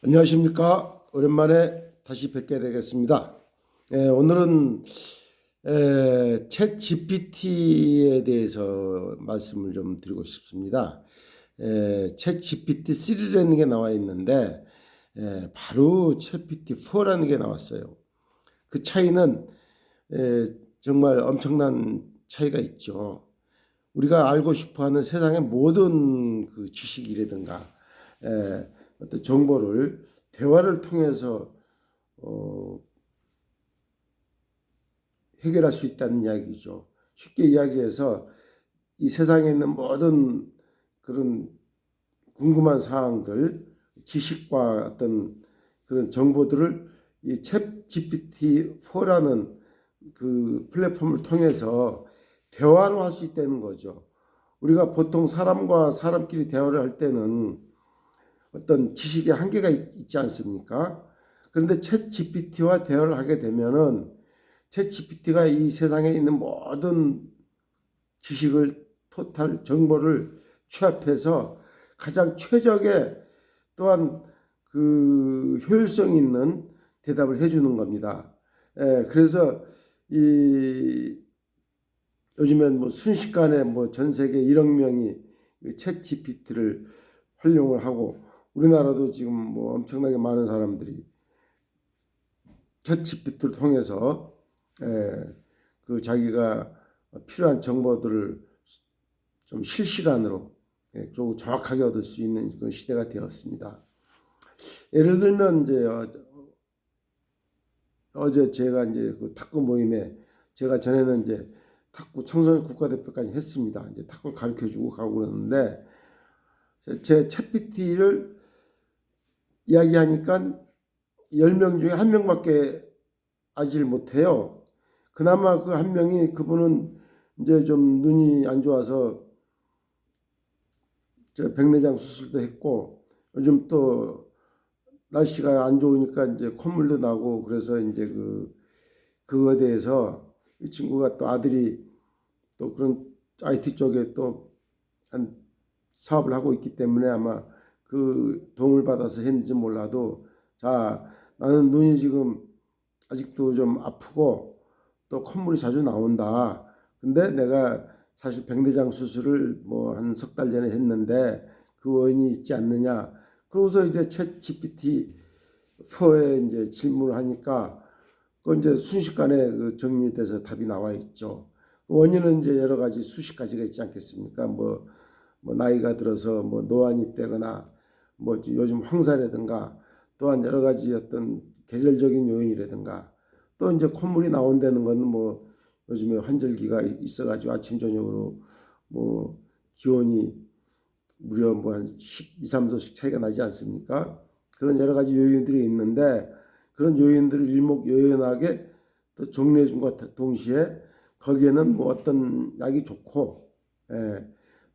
안녕하십니까. 오랜만에 다시 뵙게 되겠습니다. 오늘은 챗 GPT에 대해서 말씀을 좀 드리고 싶습니다. 챗 GPT-3라는 게 나와 있는데 바로 챗 GPT-4라는 게 나왔어요. 그 차이는 정말 엄청난 차이가 있죠. 우리가 알고 싶어하는 세상의 모든 그 지식이라든가 어떤 정보를 대화를 통해서 해결할 수 있다는 이야기죠. 쉽게 이야기해서 이 세상에 있는 모든 그런 궁금한 사항들, 지식과 어떤 그런 정보들을 이 챗 GPT-4라는 그 플랫폼을 통해서 대화로 할 수 있다는 거죠. 우리가 보통 사람과 사람끼리 대화를 할 때는 어떤 지식의 한계가 있지 않습니까? 그런데 챗 GPT와 대화를 하게 되면은 챗 GPT가 이 세상에 있는 모든 지식을 토탈 정보를 취합해서 가장 최적의 또한 그 효율성 있는 대답을 해주는 겁니다. 그래서 이 요즘엔 뭐 순식간에 뭐 전 세계 1억 명이 챗 GPT를 활용을 하고 우리나라도 지금 뭐 엄청나게 많은 사람들이 챗 GPT를 통해서 그 자기가 필요한 정보들을 좀 실시간으로 그리고 정확하게 얻을 수 있는 그런 시대가 되었습니다. 예를 들면 이제 어제 제가 이제 그 탁구 모임에 제가 전에는 이제 탁구 청소년 국가대표까지 했습니다. 이제 탁구를 가르쳐주고 가고 그러는데 제 챗GPT를 이야기하니까 10명 중에 1명밖에 알지를 못해요. 그나마 그 한 명이 그분은 이제 좀 눈이 안 좋아서 백내장 수술도 했고 요즘 또 날씨가 안 좋으니까 이제 콧물도 나고 그래서 이제 그거에 대해서 이 친구가 또 아들이 또 그런 IT 쪽에 또 한 사업을 하고 있기 때문에 아마 그 도움을 받아서 했는지 몰라도 자 나는 눈이 지금 아직도 좀 아프고 또 콧물이 자주 나온다. 근데 내가 사실 백내장 수술을 뭐 한 석 달 전에 했는데 그 원인이 있지 않느냐. 그러고서 이제 챗 GPT-4에 이제 질문을 하니까 그 이제 순식간에 그 정리돼서 답이 나와 있죠. 원인은 이제 여러 가지 수십 가지가 있지 않겠습니까? 뭐 나이가 들어서 뭐 노안이 되거나 뭐 요즘 황사라든가 또한 여러 가지 어떤 계절적인 요인이라든가 또 이제 콧물이 나온다는 건 뭐 요즘에 환절기가 있어가지고 아침 저녁으로 뭐 기온이 무려 뭐 한 12, 3도씩 차이가 나지 않습니까? 그런 여러 가지 요인들이 있는데 그런 요인들을 일목요연하게 또 정리해 준 것과 동시에 거기에는 뭐 어떤 약이 좋고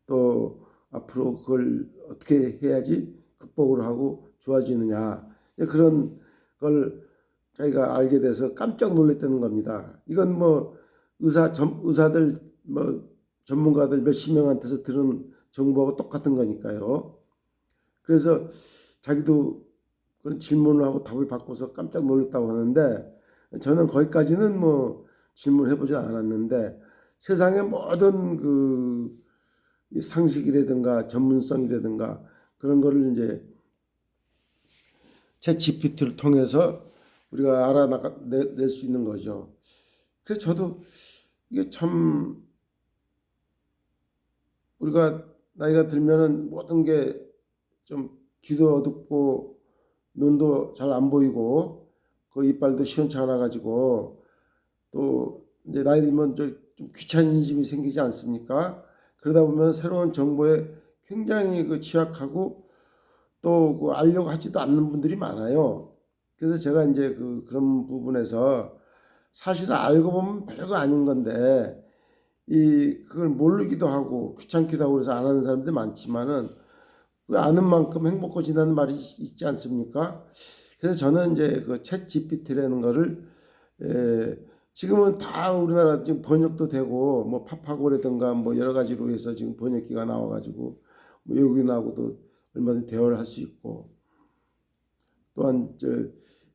또 앞으로 그걸 어떻게 해야지 극복을 하고 좋아지느냐 그런 걸 자기가 알게 돼서 깜짝 놀랐다는 겁니다. 이건 뭐 의사들 뭐 전문가들 몇십 명한테서 들은 정보하고 똑같은 거니까요. 그래서 자기도 그런 질문을 하고 답을 받고서 깜짝 놀랐다고 하는데 저는 거기까지는 뭐 질문을 해보지 않았는데 세상의 모든 그 상식이라든가 전문성이라든가 그런 거를 이제 챗 GPT를 통해서 우리가 알아낼 수 있는 거죠. 그래서 저도 이게 참 우리가 나이가 들면은 모든 게 좀 귀도 어둡고 눈도 잘 안 보이고 그 이빨도 시원치 않아 가지고 또 이제 나이 들면 좀 귀차니즘이 생기지 않습니까? 그러다 보면 새로운 정보에 굉장히 그 취약하고 또 그 알려고 하지도 않는 분들이 많아요. 그래서 제가 이제 그런 부분에서 사실은 알고 보면 별거 아닌 건데 그걸 모르기도 하고 귀찮기도 하고 그래서 안 하는 사람들이 많지만은 그 아는 만큼 행복해진다는 말이 있지 않습니까? 그래서 저는 이제 그 챗 GPT라는 거를 지금은 다 우리나라 지금 번역도 되고 뭐 파파고라든가 뭐 여러 가지로 해서 지금 번역기가 나와가지고 뭐 외국인하고도 얼마든지 대화를 할 수 있고 또한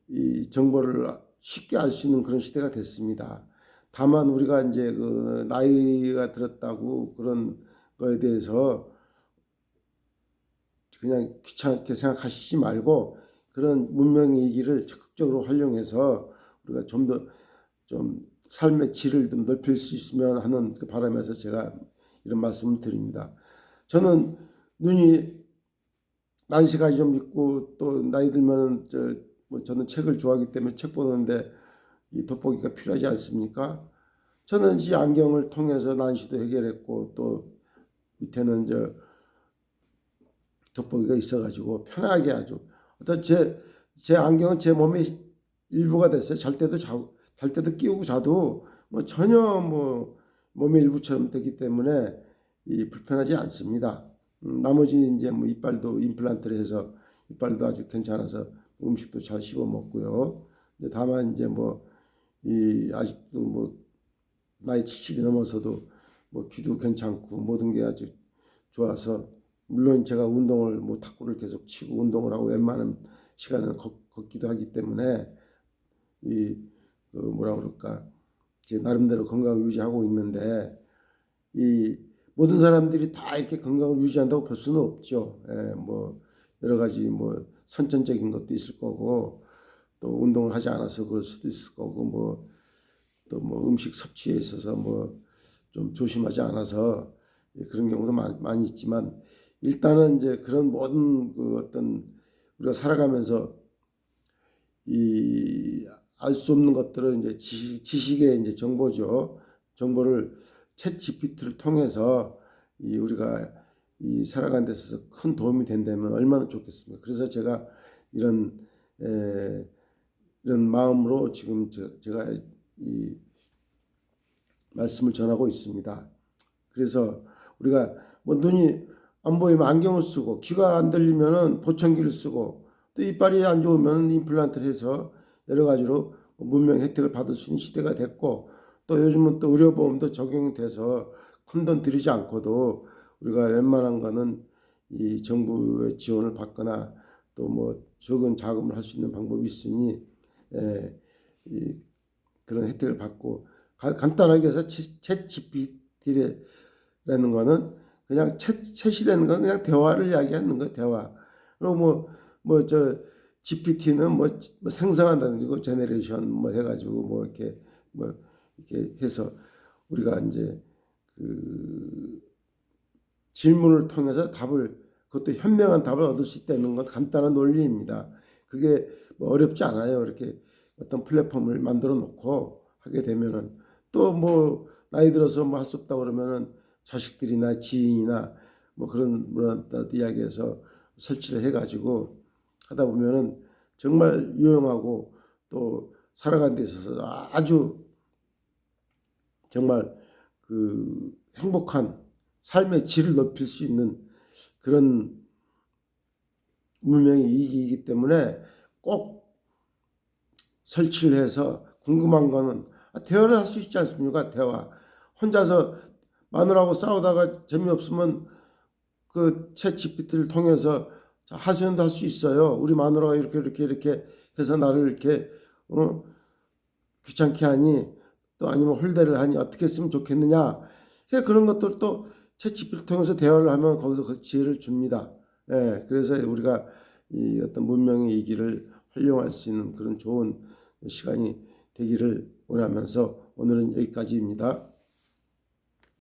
이 정보를 쉽게 알 수 있는 그런 시대가 됐습니다. 다만 우리가 이제 그 나이가 들었다고 그런 거에 대해서 그냥 귀찮게 생각하시지 말고 그런 문명의 얘기를 적극적으로 활용해서 우리가 좀 더 좀 삶의 질을 좀 높일 수 있으면 하는 그 바람에서 제가 이런 말씀을 드립니다. 저는 눈이 난시가 좀 있고 또 나이 들면은 뭐 저는 책을 좋아하기 때문에 책 보는데 이 돋보기가 필요하지 않습니까? 저는 이 안경을 통해서 난시도 해결했고 또 밑에는 돋보기가 있어가지고 편하게 아주 어떤 제 안경은 제 몸의 일부가 됐어요. 잘 때도 끼우고 자도 뭐 전혀 뭐 몸의 일부처럼 되기 때문에 이 불편하지 않습니다. 나머지 이제 뭐 이빨도 임플란트를 해서 이빨도 아주 괜찮아서 음식도 잘 씹어 먹고요. 다만 이제 뭐 이 아직도 뭐 나이 70이 넘어서도 뭐 귀도 괜찮고 모든 게 아주 좋아서 물론 제가 운동을 뭐 탁구를 계속 치고 운동을 하고 웬만한 시간은 걷기도 하기 때문에 그 뭐라 그럴까 제 나름대로 건강을 유지하고 있는데 이 모든 사람들이 다 이렇게 건강을 유지한다고 볼 수는 없죠. 예, 뭐 여러 가지 뭐 선천적인 것도 있을 거고 또 운동을 하지 않아서 그럴 수도 있을 거고 뭐 또 뭐 음식 섭취에 있어서 뭐 좀 조심하지 않아서 그런 경우도 많이 있지만 일단은 이제 그런 모든 그 어떤 우리가 살아가면서 이 알 수 없는 것들은 이제 지식의 이제 정보죠. 정보를 챗 GPT를 통해서 이 우리가 이 살아가는 데 있어서 큰 도움이 된다면 얼마나 좋겠습니까? 그래서 제가 이런 이런 마음으로 지금 제가 이 말씀을 전하고 있습니다. 그래서 우리가 뭐 눈이 안 보이면 안경을 쓰고 귀가 안 들리면은 보청기를 쓰고 또 이빨이 안 좋으면 임플란트를 해서 여러 가지로 문명 혜택을 받을 수 있는 시대가 됐고 또 요즘은 또 의료보험도 적용이 돼서 큰돈 들이지 않고도 우리가 웬만한 거는 이 정부의 지원을 받거나 또 뭐 적은 자금을 할 수 있는 방법이 있으니 이 그런 혜택을 받고 간단하게 해서 챗 GPT라는 거는 그냥 챗이라는 건 그냥 대화를 이야기하는 거 대화. 그리고 GPT는 뭐 생성한다는 거 제너레이션 뭐 해가지고 뭐 이렇게 해서 우리가 이제 그 질문을 통해서 그것도 현명한 답을 얻을 수 있다는 건 간단한 논리입니다. 그게 뭐 어렵지 않아요. 이렇게 어떤 플랫폼을 만들어 놓고 하게 되면은 또 뭐 나이 들어서 뭐 할 수 없다 그러면은 자식들이나 지인이나 뭐 그런 분한테 이야기해서 설치를 해가지고 하다 보면은 정말 유용하고 또 살아가는 데 있어서 아주 정말 그 행복한 삶의 질을 높일 수 있는 그런 문명의 이익이기 때문에 꼭 설치를 해서 궁금한 거는 대화를 할 수 있지 않습니까? 대화. 혼자서 마누라하고 싸우다가 재미없으면 그 챗 GPT를 통해서 하소연도 할 수 있어요. 우리 마누라가 이렇게 해서 나를 이렇게 귀찮게 하니 또 아니면 홀대를 하니 어떻게 했으면 좋겠느냐. 그런 것들도 챗 GPT를 통해서 대화를 하면 거기서 그 지혜를 줍니다. 예, 그래서 우리가 이 어떤 문명의 이기를 활용할 수 있는 그런 좋은 시간이 되기를 원하면서 오늘은 여기까지입니다.